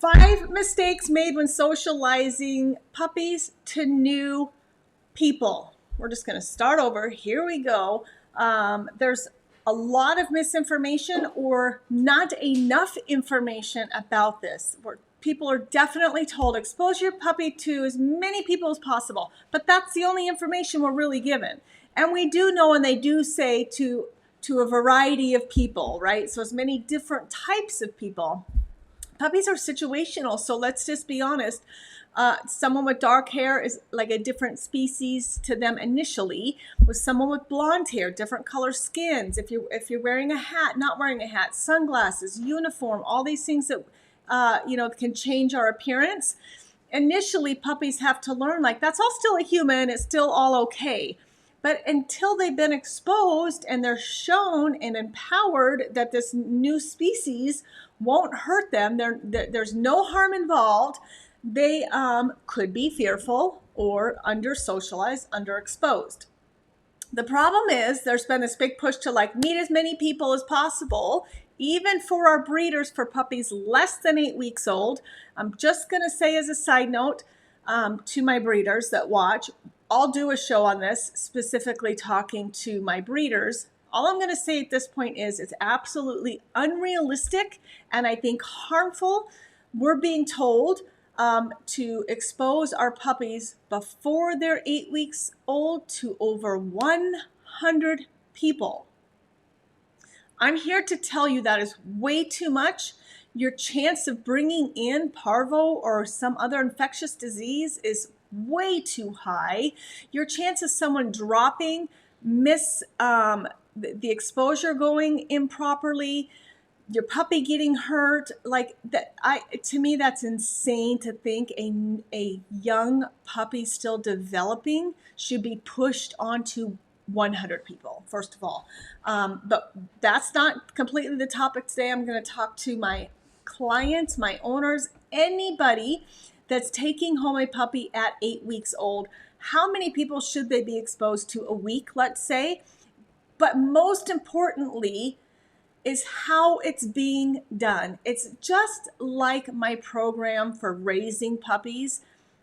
5 mistakes made when socializing puppies to new people. We're just going to start over. Here we go. There's a lot of misinformation or not enough information about this. People are definitely told expose your puppy to as many people as possible, but that's the only information we're really given. And we do know, and they do say to a variety of people, right? So as many different types of people. Puppies are situational, so let's just be honest. Someone with dark hair is like a different species to them initially. With someone with blonde hair, different color skins. If you're wearing a hat, not wearing a hat, sunglasses, uniform, all these things that can change our appearance. Initially, puppies have to learn like that's all still a human. It's still all okay. But until they've been exposed and they're shown and empowered that this new species won't hurt them, there's no harm involved, they could be fearful or under-socialized, underexposed. The problem is there's been this big push to like meet as many people as possible, even for our breeders for puppies less than 8 weeks old. I'm just going to say as a side note to my breeders that watch, I'll do a show on this, specifically talking to my breeders. All I'm going to say at this point is it's absolutely unrealistic and I think harmful. We're being told to expose our puppies before they're 8 weeks old to over 100 people. I'm here to tell you that is way too much. Your chance of bringing in parvo or some other infectious disease is way too high. Your chance of someone dropping, the exposure going improperly, your puppy getting hurt, like that, to me that's insane to think a young puppy still developing should be pushed onto 100 people, first of all. But that's not completely the topic today. I'm going to talk to my clients, my owners, anybody that's taking home a puppy at 8 weeks old. How many people should they be exposed to a week, let's say? But most importantly is how it's being done. It's just like my program for raising puppies.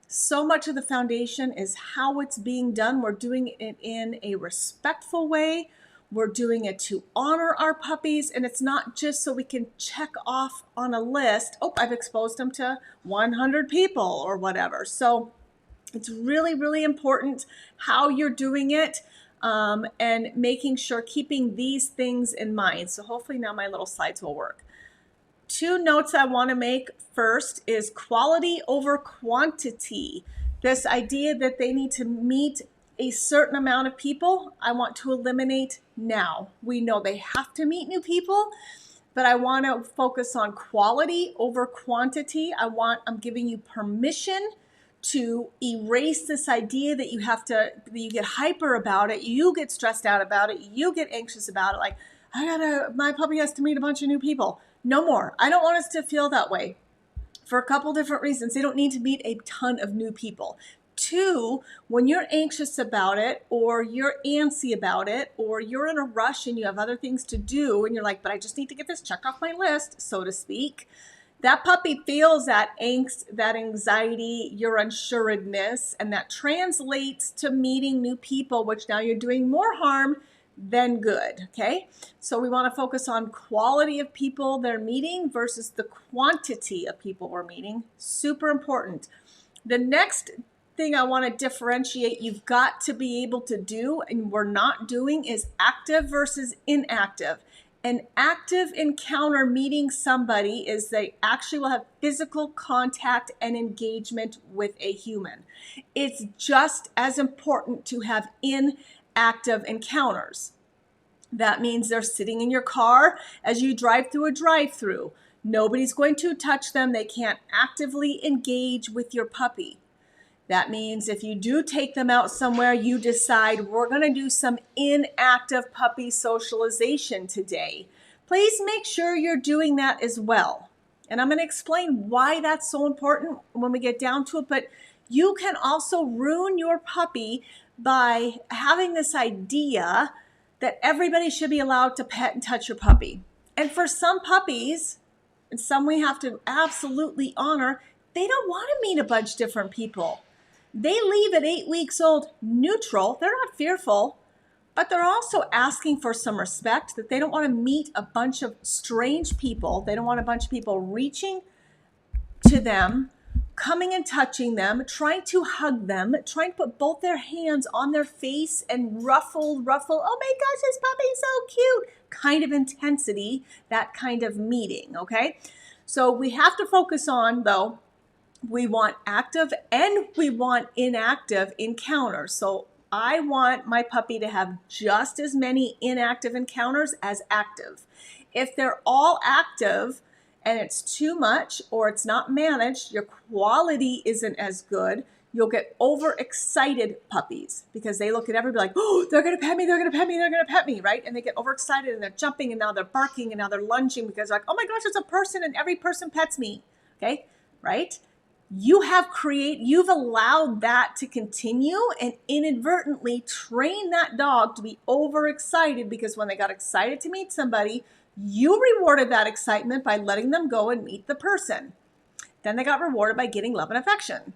So much of the foundation is how it's being done. We're doing it in a respectful way. We're doing it to honor our puppies, and it's not just so we can check off on a list, oh, I've exposed them to 100 people or whatever. So it's really, really important how you're doing it and making sure, keeping these things in mind. So hopefully now my little slides will work. 2 notes I want to make first is quality over quantity. This idea that they need to meet a certain amount of people, I want to eliminate now. We know they have to meet new people, but I want to focus on quality over quantity. I'm giving you permission to erase this idea that you get hyper about it, you get stressed out about it, you get anxious about it, like, my puppy has to meet a bunch of new people. No more. I don't want us to feel that way for a couple different reasons. They don't need to meet a ton of new people. 2, when you're anxious about it or you're antsy about it or you're in a rush and you have other things to do and you're like, but I just need to get this checked off my list, so to speak, that puppy feels that angst, that anxiety, your unsuredness, and that translates to meeting new people, which now you're doing more harm than good, okay? So we want to focus on quality of people they're meeting versus the quantity of people we're meeting. Super important. The next thing I want to differentiate you've got to be able to do, and we're not doing, is active versus inactive. An active encounter meeting somebody is they actually will have physical contact and engagement with a human. It's just as important to have inactive encounters. That means they're sitting in your car as you drive through a drive-through. Nobody's going to touch them. They can't actively engage with your puppy. That means if you do take them out somewhere, you decide we're going to do some inactive puppy socialization today. Please make sure you're doing that as well. And I'm going to explain why that's so important when we get down to it. But you can also ruin your puppy by having this idea that everybody should be allowed to pet and touch your puppy. And for some puppies, and some we have to absolutely honor. They don't want to meet a bunch of different people. They leave at 8 weeks old neutral. They're not fearful, but they're also asking for some respect, that they don't want to meet a bunch of strange people. They don't want a bunch of people reaching to them, coming and touching them, trying to hug them, trying to put both their hands on their face and ruffle, oh my gosh, this puppy's so cute, kind of intensity, that kind of meeting, okay? So we have to focus on, though, we want active and we want inactive encounters. So I want my puppy to have just as many inactive encounters as active. If they're all active and it's too much or it's not managed, your quality isn't as good, you'll get overexcited puppies because they look at everybody like, oh, they're going to pet me, they're going to pet me, they're going to pet me, right? And they get overexcited and they're jumping and now they're barking and now they're lunging because they're like, oh my gosh, it's a person and every person pets me, okay, right? You've allowed that to continue and inadvertently train that dog to be overexcited because when they got excited to meet somebody, you rewarded that excitement by letting them go and meet the person. Then they got rewarded by getting love and affection.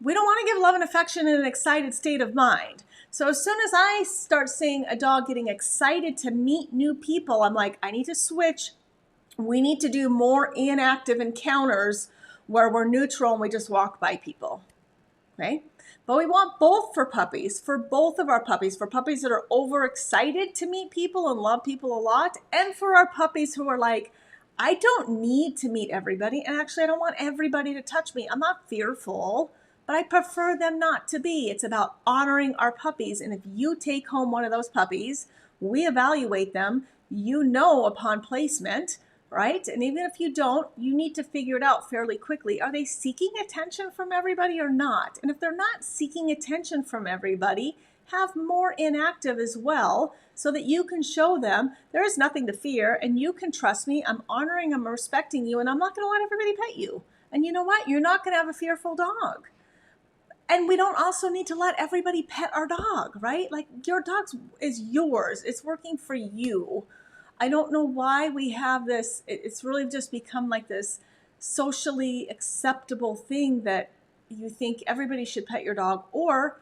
We don't want to give love and affection in an excited state of mind. So as soon as I start seeing a dog getting excited to meet new people, I'm like, I need to switch. We need to do more inactive encounters where we're neutral and we just walk by people, okay? But we want both for puppies, for both of our puppies, for puppies that are overexcited to meet people and love people a lot, and for our puppies who are like, I don't need to meet everybody, and actually I don't want everybody to touch me. I'm not fearful, but I prefer them not to be. It's about honoring our puppies, and if you take home one of those puppies, we evaluate them, you know upon placement, right? And even if you don't, you need to figure it out fairly quickly. Are they seeking attention from everybody or not? And if they're not seeking attention from everybody, have more inactive as well so that you can show them there is nothing to fear and you can trust me. I'm honoring, I'm respecting you, and I'm not going to let everybody pet you. And you know what? You're not going to have a fearful dog. And we don't also need to let everybody pet our dog, right? Like your dog is yours. It's working for you. I don't know why we have this. It's really just become like this socially acceptable thing that you think everybody should pet your dog. Or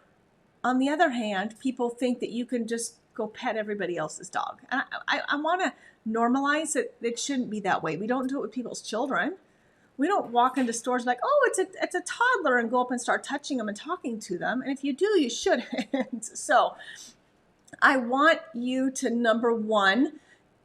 on the other hand, people think that you can just go pet everybody else's dog. And I want to normalize it. It shouldn't be that way. We don't do it with people's children. We don't walk into stores like, oh, it's a toddler and go up and start touching them and talking to them. And if you do, you shouldn't. So I want you to, number one,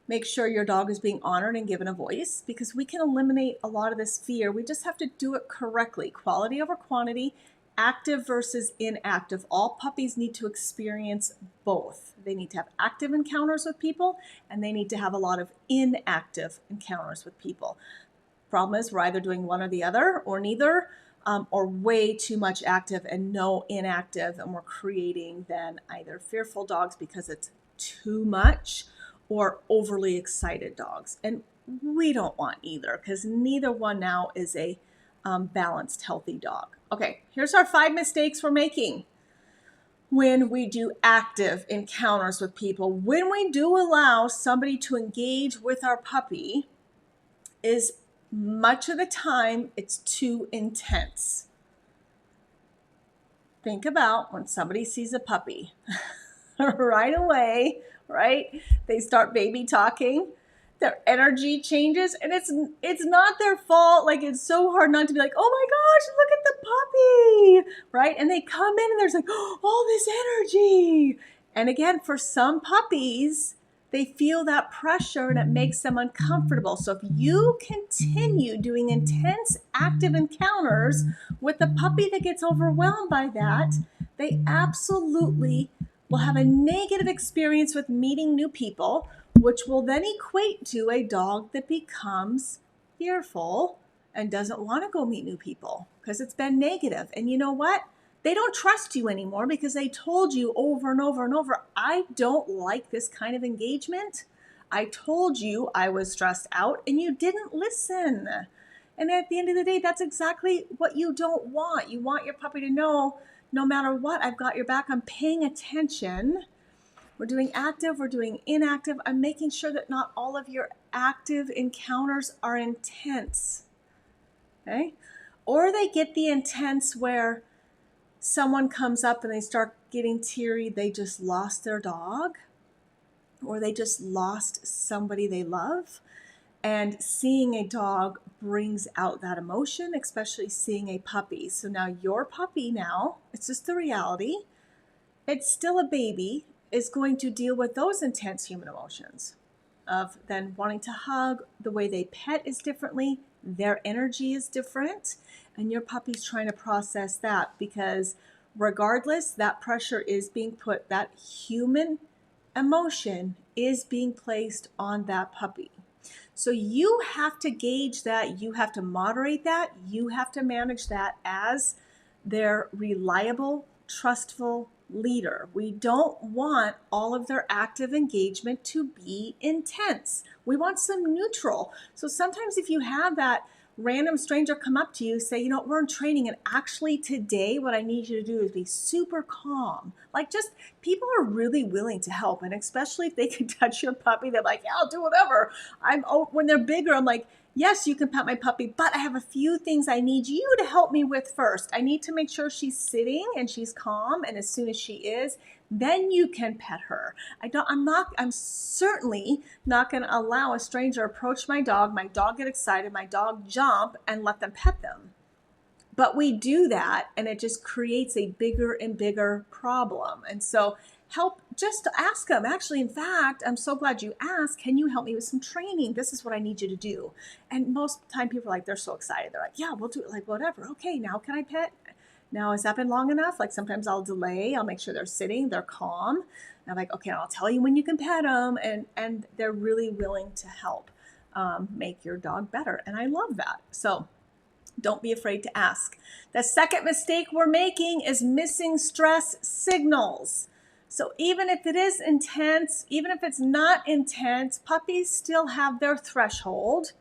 make sure your dog is being honored and given a voice, because we can eliminate a lot of this fear. We just have to do it correctly. Quality over quantity, active versus inactive. All puppies need to experience both. They need to have active encounters with people, and they need to have a lot of inactive encounters with people. Problem is, we're either doing one or the other, or neither, or way too much active and no inactive, and we're creating then either fearful dogs because it's too much, or overly excited dogs. And we don't want either, because neither one now is a balanced, healthy dog. Okay, here's our 5 mistakes we're making when we do active encounters with people. When we do allow somebody to engage with our puppy, is much of the time it's too intense. Think about when somebody sees a puppy right away, right? They start baby talking, their energy changes, and it's not their fault. Like, it's so hard not to be like, oh my gosh, look at the puppy, right? And they come in and there's like, oh, all this energy. And again, for some puppies, they feel that pressure and it makes them uncomfortable. So if you continue doing intense active encounters with the puppy that gets overwhelmed by that, they absolutely will have a negative experience with meeting new people, which will then equate to a dog that becomes fearful and doesn't want to go meet new people because it's been negative. And you know what? They don't trust you anymore because they told you over and over and over, I don't like this kind of engagement. I told you I was stressed out and you didn't listen. And at the end of the day, that's exactly what you don't want. You want your puppy to know, no matter what, I've got your back. I'm paying attention. We're doing active, we're doing inactive. I'm making sure that not all of your active encounters are intense, okay? Or they get the intense where someone comes up and they start getting teary, they just lost their dog, or they just lost somebody they love. And seeing a dog brings out that emotion, especially seeing a puppy. So now your puppy now, it's just the reality, it's still a baby, is going to deal with those intense human emotions of then wanting to hug. The way they pet is differently, their energy is different, and your puppy's trying to process that, because regardless, that pressure is being put, that human emotion is being placed on that puppy. So you have to gauge that, you have to moderate that, you have to manage that as their reliable, trustful leader. We don't want all of their active engagement to be intense. We want some neutral. So sometimes if you have that random stranger come up to you, say, you know, we're in training, and actually today what I need you to do is be super calm. Like, just, people are really willing to help, and especially if they can touch your puppy, they're like, yeah, I'll do whatever. When they're bigger, I'm like, yes, you can pet my puppy, but I have a few things I need you to help me with first. I need to make sure she's sitting and she's calm, and as soon as she is, then you can pet her. I'm certainly not going to allow a stranger approach my dog get excited, my dog jump, and let them pet them. But we do that, and it just creates a bigger and bigger problem. And so help, just ask them. Actually, in fact, I'm so glad you asked, can you help me with some training? This is what I need you to do. And most of the time people are like, they're so excited. They're like, yeah, we'll do it, like, whatever. Okay, now can I pet? Now, has that been long enough? Like, sometimes I'll delay. I'll make sure they're sitting, they're calm. And I'm like, okay, I'll tell you when you can pet them. And they're really willing to help make your dog better. And I love that. So don't be afraid to ask. The second mistake we're making is missing stress signals. So even if it is intense, even if it's not intense, puppies still have their threshold,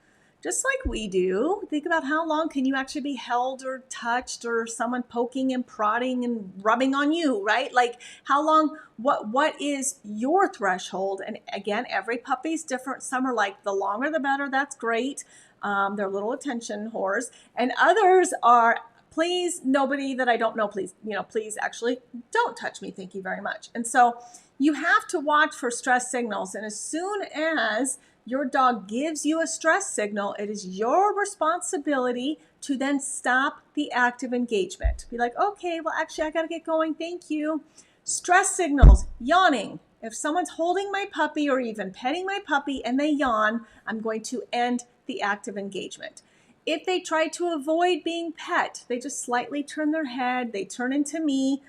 just like we do. Think about how long can you actually be held or touched, or someone poking and prodding and rubbing on you, right? Like, how long, what is your threshold? And again, every puppy's different. Some are like, the longer the better, that's great. They're little attention whores. And others are, please, nobody that I don't know, please, please actually don't touch me. Thank you very much. And so you have to watch for stress signals. And as soon as your dog gives you a stress signal, it is your responsibility to then stop the active engagement. Be like, okay, well, actually, I got to get going. Thank you. Stress signals, yawning. If someone's holding my puppy or even petting my puppy and they yawn, I'm going to end the active engagement. If they try to avoid being pet, they just slightly turn their head, they turn into me,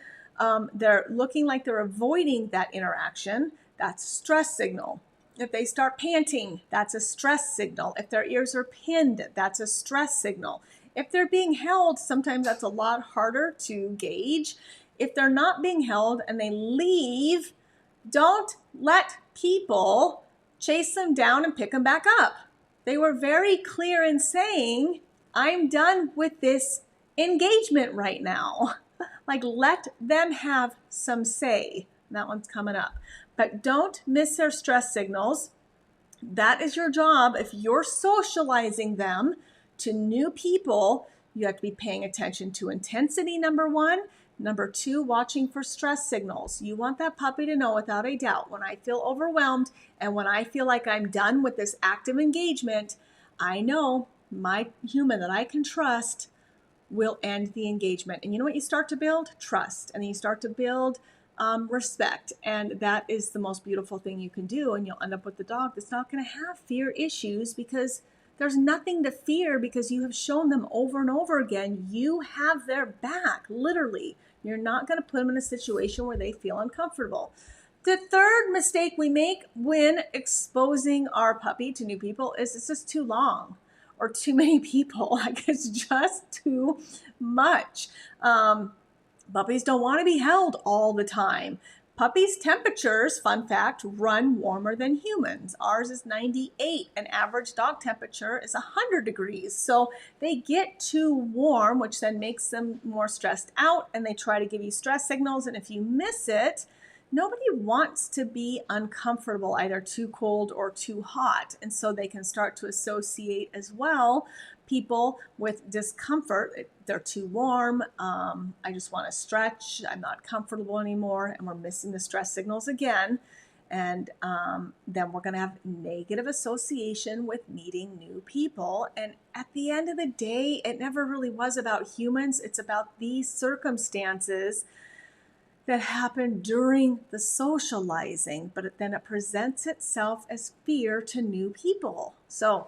they're looking like they're avoiding that interaction, that's a stress signal. If they start panting, that's a stress signal. If their ears are pinned, that's a stress signal. If they're being held, sometimes that's a lot harder to gauge. If they're not being held and they leave, don't let people chase them down and pick them back up. They were very clear in saying, I'm done with this engagement right now. Like, let them have some say. That one's coming up. But don't miss their stress signals. That is your job. If you're socializing them to new people, you have to be paying attention to intensity, number one. Number two, watching for stress signals. You want that puppy to know without a doubt, when I feel overwhelmed and when I feel like I'm done with this active engagement, I know my human that I can trust will end the engagement. And you know what you start to build? Trust. And then you start to build respect. And that is the most beautiful thing you can do. And you'll end up with the dog that's not going to have fear issues, because there's nothing to fear, because you have shown them over and over again, you have their back, literally. You're not going to put them in a situation where they feel uncomfortable. The third mistake we make when exposing our puppy to new people is it's just too long or too many people. Like, it's just too much. Puppies don't want to be held all the time. Puppies' temperatures, fun fact, run warmer than humans. Ours is 98, and average dog temperature is 100 degrees. So they get too warm, which then makes them more stressed out, and they try to give you stress signals. And if you miss it, nobody wants to be uncomfortable, either too cold or too hot. And so they can start to associate as well people with discomfort. They're too warm. I just want to stretch. I'm not comfortable anymore. And we're missing the stress signals again. And then we're going to have negative association with meeting new people. And at the end of the day, it never really was about humans. It's about these circumstances that happen during the socializing, but then it presents itself as fear to new people. So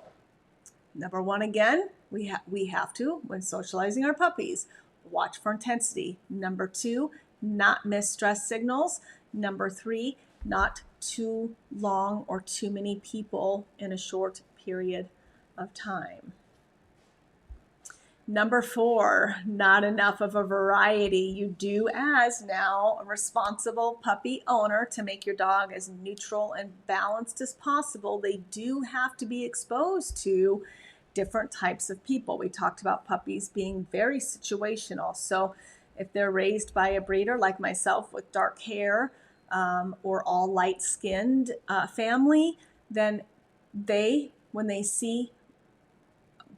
number one, again, we have to, when socializing our puppies, watch for intensity. Number two, not miss stress signals. Number three, not too long or too many people in a short period of time. Number four, not enough of a variety. You do, as now a responsible puppy owner, to make your dog as neutral and balanced as possible, they do have to be exposed to different types of people. We talked about puppies being very situational. So if they're raised by a breeder like myself with dark hair, or all light-skinned family, then when they see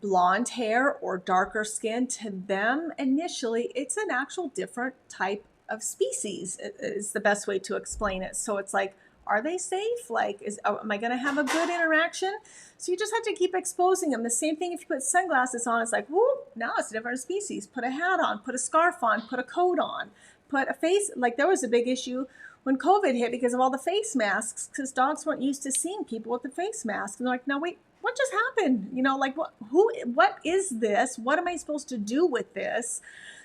blonde hair or darker skin, to them initially it's an actual different type of species is the best way to explain it. So it's like, are they safe? Like, am I going to have a good interaction? So you just have to keep exposing them. The same thing if you put sunglasses on, it's like, whoop, now it's a different species. Put a hat on, put a scarf on, put a coat on, put a face. Like, there was a big issue when COVID hit because of all the face masks, because dogs weren't used to seeing people with the face mask. And they're like, no, wait, what just happened? You know, like, what is this? What am I supposed to do with this?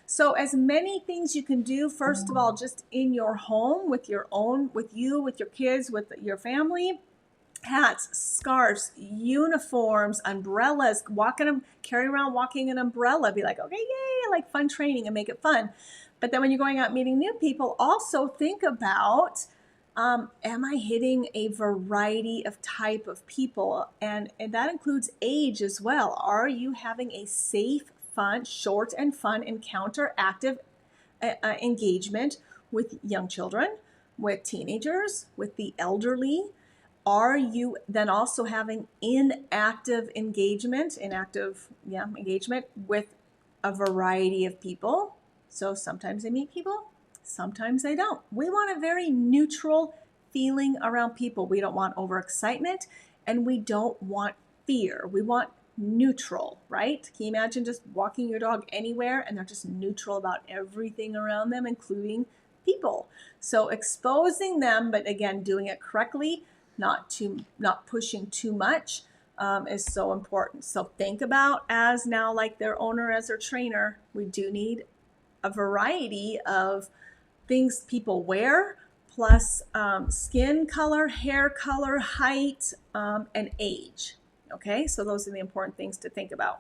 So as many things you can do, first of all, just in your home with your kids, with your family. Hats, scarves, uniforms, umbrellas, carry around walking an umbrella, be like, okay, yay, like fun training and make it fun. But then when you're going out meeting new people, also think about, am I hitting a variety of type of people? And that includes age as well. Are you having a safe, fun, short and fun encounter, active engagement with young children, with teenagers, with the elderly? Are you then also having inactive engagement with a variety of people? So sometimes they meet people, sometimes they don't. We want a very neutral feeling around people. We don't want overexcitement, and we don't want fear. We want neutral, right? Can you imagine just walking your dog anywhere and they're just neutral about everything around them, including people? So exposing them, but again, doing it correctly, not pushing too much, is so important. So think about, as now like their owner, as their trainer, we do need a variety of things people wear, plus skin color, hair color, height, and age. Okay, so those are the important things to think about.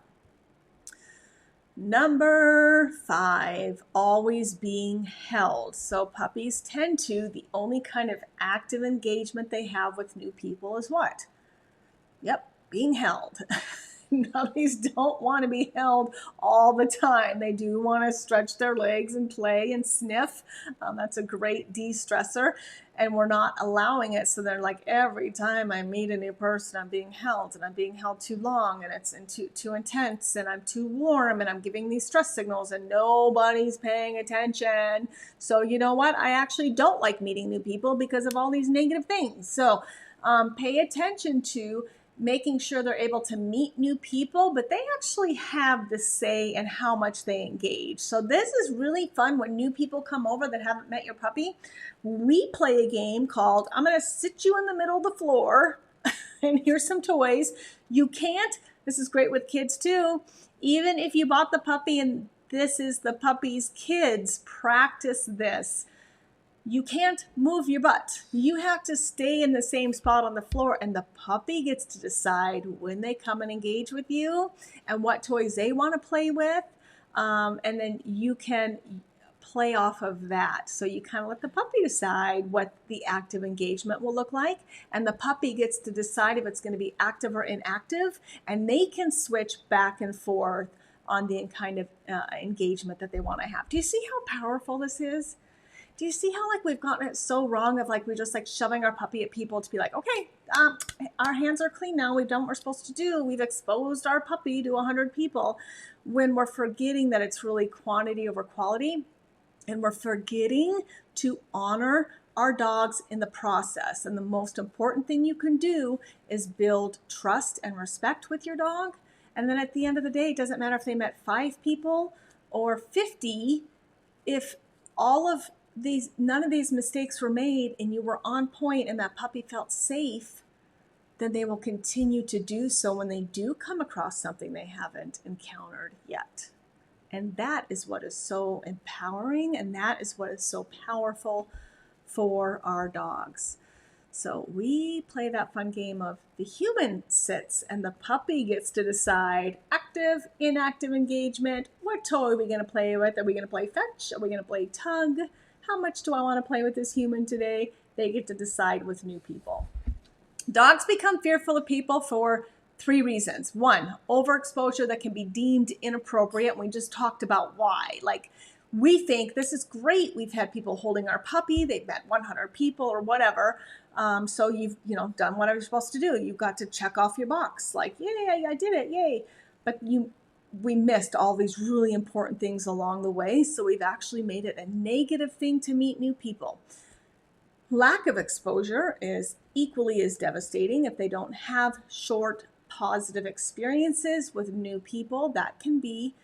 Number 5, always being held. So puppies tend to, the only kind of active engagement they have with new people is what? Yep, being held. Puppies don't want to be held all the time. They do want to stretch their legs and play and sniff. That's a great de-stressor, and we're not allowing it. So they're like, every time I meet a new person, I'm being held, and I'm being held too long, and it's too intense, and I'm too warm, and I'm giving these stress signals, and nobody's paying attention. So you know what? I actually don't like meeting new people because of all these negative things. So pay attention to making sure they're able to meet new people, but they actually have the say in how much they engage. So this is really fun when new people come over that haven't met your puppy. We play a game called, I'm going to sit you in the middle of the floor, and here's some toys. You can't, this is great with kids too, even if you bought the puppy and this is the puppy's kids, practice this. You can't move your butt. You have to stay in the same spot on the floor, and the puppy gets to decide when they come and engage with you and what toys they want to play with. And then you can play off of that. So you kind of let the puppy decide what the active engagement will look like, and the puppy gets to decide if it's going to be active or inactive, and they can switch back and forth on the kind of engagement that they want to have. Do you see how powerful this is? do you see how like we've gotten it so wrong of like we're just like shoving our puppy at people to be like, okay, our hands are clean now. We've done what we're supposed to do. We've exposed our puppy to 100 people, when we're forgetting that it's really quantity over quality, and we're forgetting to honor our dogs in the process. And the most important thing you can do is build trust and respect with your dog. And then at the end of the day, it doesn't matter if they met 5 people or 50, if none of these mistakes were made and you were on point and that puppy felt safe, then they will continue to do so when they do come across something they haven't encountered yet. And that is what is so empowering, and that is what is so powerful for our dogs. So we play that fun game of the human sits and the puppy gets to decide active, inactive engagement. What toy are we going to play with? Are we going to play fetch? Are we going to play tug? How much do I want to play with this human today? They get to decide with new people. Dogs become fearful of people for 3 reasons. 1, overexposure that can be deemed inappropriate. We just talked about why. Like, we think this is great. We've had people holding our puppy. They've met 100 people or whatever. So you've done whatever you're supposed to do. You've got to check off your box. Like, yay, I did it, yay. But we missed all these really important things along the way. So we've actually made it a negative thing to meet new people. Lack of exposure is equally as devastating. If they don't have short, positive experiences with new people, that can be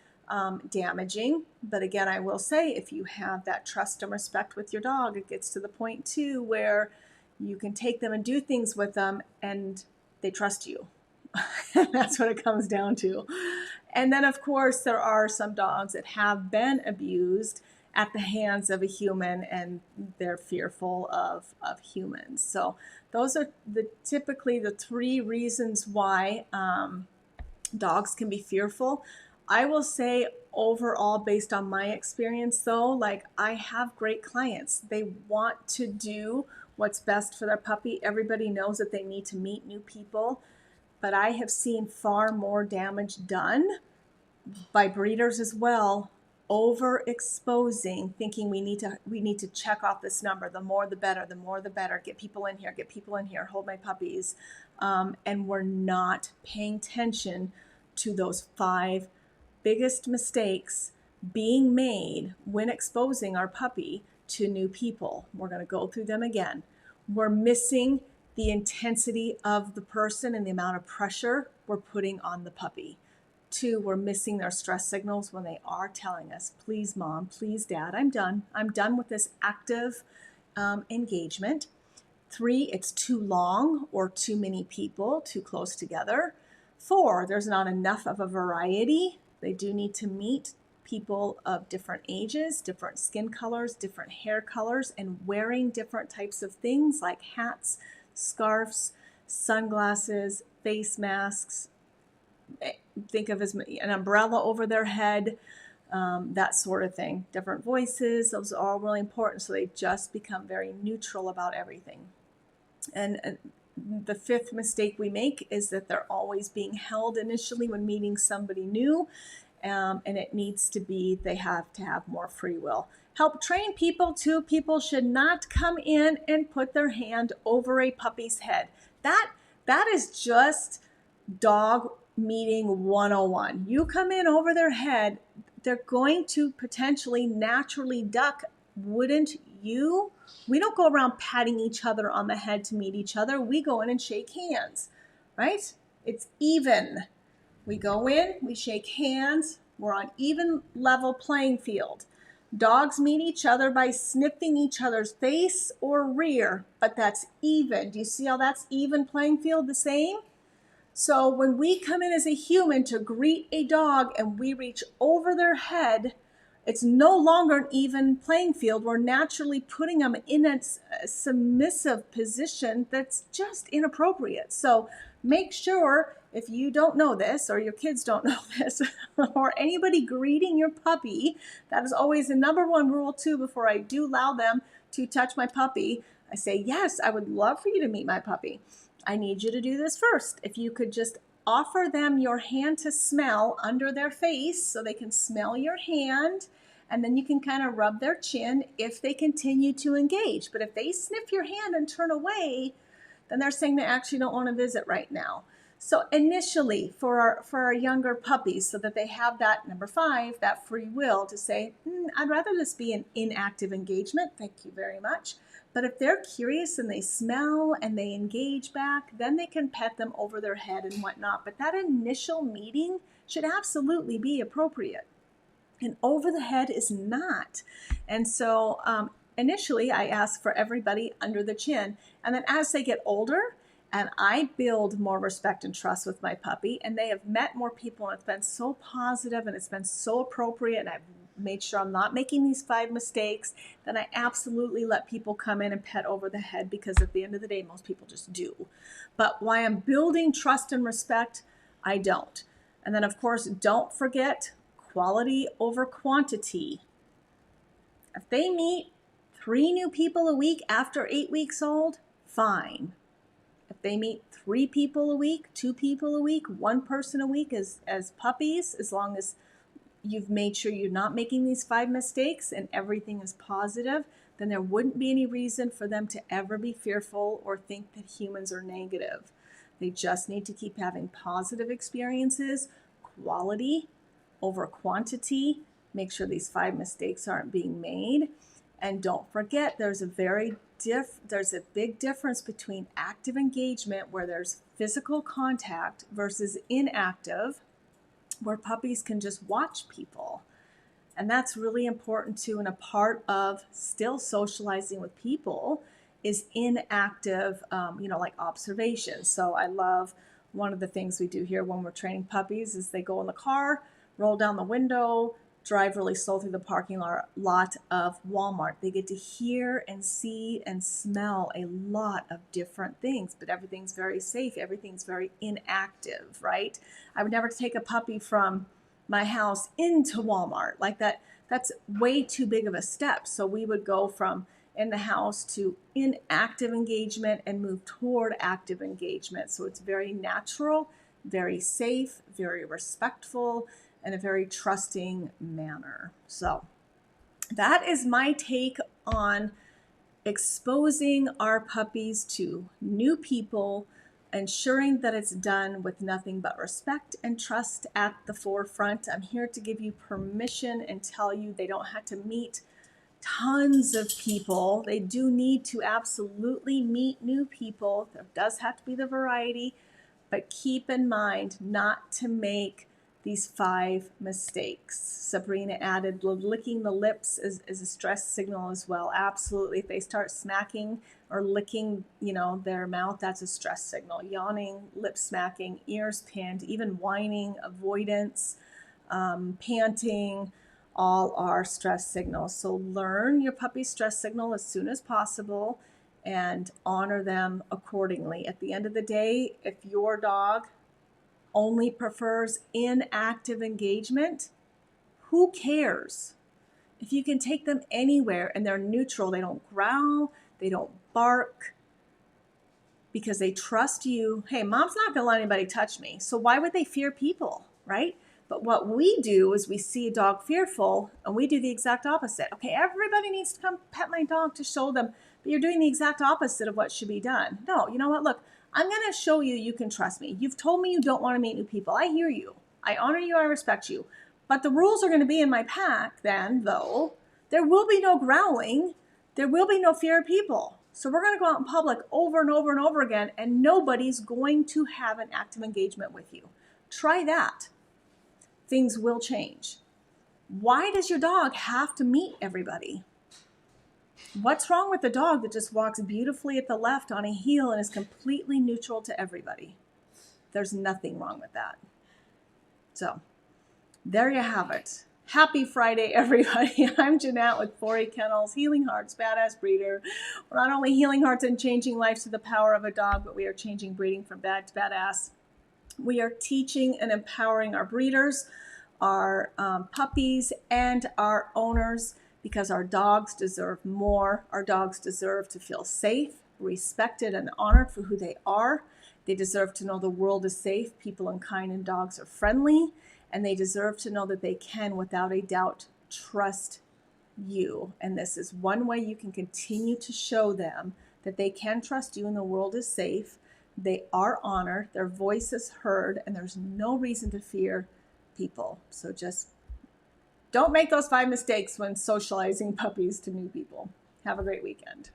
damaging. But again, I will say, if you have that trust and respect with your dog, it gets to the point too where you can take them and do things with them and they trust you. That's what it comes down to. And then of course, there are some dogs that have been abused at the hands of a human and they're fearful of humans. So those are typically the 3 reasons why dogs can be fearful. I will say overall, based on my experience though, like I have great clients. They want to do what's best for their puppy. Everybody knows that they need to meet new people, but I have seen far more damage done by breeders as well, overexposing, thinking we need to check off this number. The more the better, the more the better. Get people in here, hold my puppies. And we're not paying attention to those 5 biggest mistakes being made when exposing our puppy to new people. We're going to go through them again. We're missing the intensity of the person and the amount of pressure we're putting on the puppy. 2, we're missing their stress signals when they are telling us, please mom, please dad, I'm done. I'm done with this active engagement. 3, it's too long or too many people too close together. 4, there's not enough of a variety. They do need to meet people of different ages, different skin colors, different hair colors, and wearing different types of things like hats, scarves, sunglasses, face masks. Think of as an umbrella over their head, that sort of thing. Different voices, those are all really important. So they just become very neutral about everything. And the 5th mistake we make is that they're always being held initially when meeting somebody new. And it needs to be, they have to have more free will. Help train people too. People should not come in and put their hand over a puppy's head. That is just dog meeting 101. You come in over their head, they're going to potentially naturally duck. Wouldn't you? We don't go around patting each other on the head to meet each other. We go in and shake hands, right? It's even. We go in, we shake hands, we're on even level playing field. Dogs meet each other by sniffing each other's face or rear, but that's even. Do you see how that's even playing field, the same? So when we come in as a human to greet a dog and we reach over their head, it's no longer an even playing field. We're naturally putting them in a submissive position that's just inappropriate. So make sure, if you don't know this or your kids don't know this, or anybody greeting your puppy, that is always the number 1 rule too. Before I do allow them to touch my puppy, I say, yes, I would love for you to meet my puppy. I need you to do this first. If you could just offer them your hand to smell under their face so they can smell your hand, And then you can kind of rub their chin if they continue to engage. But if they sniff your hand and turn away, then they're saying they actually don't want to visit right now. So initially for our younger puppies, so that they have that, number 5, that free will to say, I'd rather this be an inactive engagement. Thank you very much. But if they're curious and they smell and they engage back, then they can pet them over their head and whatnot. But that initial meeting should absolutely be appropriate. And over the head is not. And so initially I ask for everybody under the chin. And then as they get older and I build more respect and trust with my puppy, and they have met more people, and it's been so positive and it's been so appropriate, and I've made sure I'm not making these 5 mistakes, then I absolutely let people come in and pet over the head, because at the end of the day, most people just do. But while I'm building trust and respect, I don't. And then of course, don't forget quality over quantity. If they meet 3 new people a week after 8 weeks old, fine. If they meet 3 people a week, 2 people a week, 1 person a week as puppies, as long as you've made sure you're not making these 5 mistakes and everything is positive, then there wouldn't be any reason for them to ever be fearful or think that humans are negative. They just need to keep having positive experiences, quality over quantity, make sure these 5 mistakes aren't being made. And don't forget, there's a big difference between active engagement, where there's physical contact, versus inactive, where puppies can just watch people. And that's really important too. And a part of still socializing with people is inactive, like observation. So I love, one of the things we do here when we're training puppies is they go in the car, roll down the window, drive really slow through the parking lot of Walmart. They get to hear and see and smell a lot of different things, but everything's very safe. Everything's very inactive, right? I would never take a puppy from my house into Walmart like that. That's way too big of a step. So we would go from in the house to inactive engagement and move toward active engagement. So it's very natural, very safe, very respectful, in a very trusting manner. So that is my take on exposing our puppies to new people, ensuring that it's done with nothing but respect and trust at the forefront. I'm here to give you permission and tell you they don't have to meet tons of people. They do need to absolutely meet new people. There does have to be the variety, but keep in mind not to make these 5 mistakes. Sabrina added, licking the lips is a stress signal as well. Absolutely. If they start smacking or licking, their mouth, that's a stress signal. Yawning, lip smacking, ears pinned, even whining, avoidance, panting, all are stress signals. So learn your puppy's stress signal as soon as possible and honor them accordingly. At the end of the day, if your dog only prefers inactive engagement, who cares? If you can take them anywhere and they're neutral, they don't growl, they don't bark, because they trust you. Hey, mom's not going to let anybody touch me. So why would they fear people, right? But what we do is we see a dog fearful and we do the exact opposite. Okay, everybody needs to come pet my dog to show them, but you're doing the exact opposite of what should be done. No, you know what? Look, I'm going to show you can trust me. You've told me you don't want to meet new people. I hear you. I honor you. I respect you. But the rules are going to be in my pack then, though. There will be no growling. There will be no fear of people. So we're going to go out in public over and over and over again, and nobody's going to have an active engagement with you. Try that. Things will change. Why does your dog have to meet everybody? What's wrong with the dog that just walks beautifully at the left on a heel and is completely neutral to everybody? There's nothing wrong with that. So there you have it. Happy Friday, everybody. I'm Jeanette with 4A Kennels, Healing Hearts, Badass Breeder. We're not only healing hearts and changing lives to the power of a dog, but we are changing breeding from bad to badass. We are teaching and empowering our breeders, our puppies, and our owners, because our dogs deserve more. Our dogs deserve to feel safe, respected, and honored for who they are. They deserve to know the world is safe, people and kind and dogs are friendly, and they deserve to know that they can, without a doubt, trust you. And this is one way you can continue to show them that they can trust you and the world is safe. They are honored, their voice is heard, and there's no reason to fear people. So just don't make those 5 mistakes when socializing puppies to new people. Have a great weekend.